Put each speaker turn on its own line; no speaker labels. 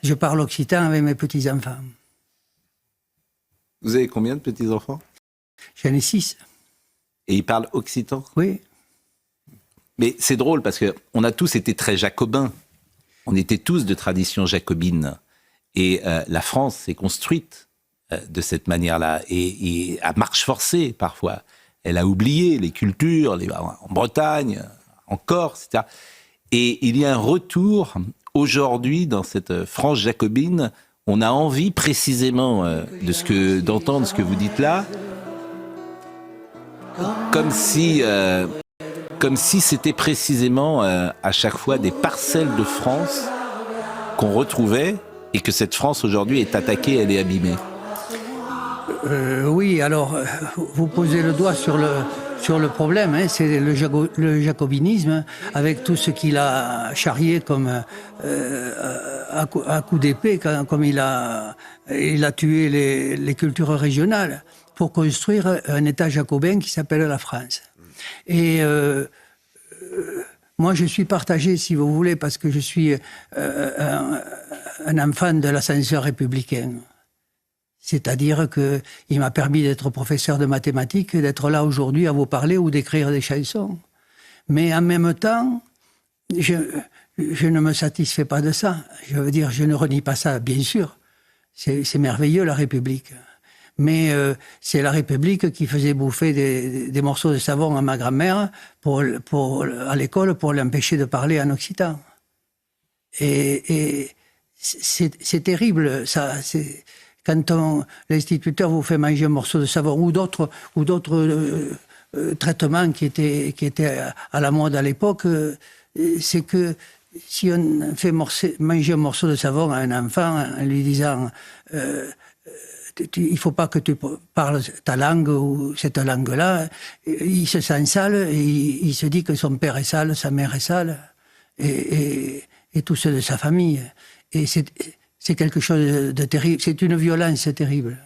Je parle occitan avec mes petits-enfants.
Vous avez combien de petits-enfants?
J'en ai 6.
Et ils parlent occitan?
Oui.
Mais c'est drôle parce qu'on a tous été très jacobins. On était tous de tradition jacobine. Et la France s'est construite de cette manière-là. Et à marche forcée, parfois. Elle a oublié les cultures, en Bretagne, en Corse, etc. Et il y a un retour aujourd'hui dans cette France jacobine. On a envie précisément d'entendre ce que vous dites là. Comme si c'était précisément à chaque fois des parcelles de France qu'on retrouvait et que cette France aujourd'hui est attaquée, elle est abîmée.
Oui, alors vous posez le doigt sur le problème, hein, c'est le jacobinisme avec tout ce qu'il a charrié comme à coup d'épée, comme il a tué les cultures régionales pour construire un État jacobin qui s'appelle la France. Et moi, je suis partagé, si vous voulez, parce que je suis un enfant de l'ascenseur républicain. C'est-à-dire qu'il m'a permis d'être professeur de mathématiques, d'être là aujourd'hui à vous parler ou d'écrire des chansons. Mais en même temps, je ne me satisfais pas de ça. Je veux dire, je ne renie pas ça, bien sûr. C'est merveilleux, la République. Mais c'est la République qui faisait bouffer des morceaux de savon à ma grand-mère à l'école pour l'empêcher de parler en occitan. Et c'est terrible, ça. Quand l'instituteur vous fait manger un morceau de savon ou d'autres traitements qui étaient à la mode à l'époque, c'est que si on fait manger un morceau de savon à un enfant en lui disant il ne faut pas que tu parles ta langue ou cette langue-là, il se sent sale et il se dit que son père est sale, sa mère est sale et tous ceux de sa famille. Et c'est quelque chose de terrible, c'est une violence terrible.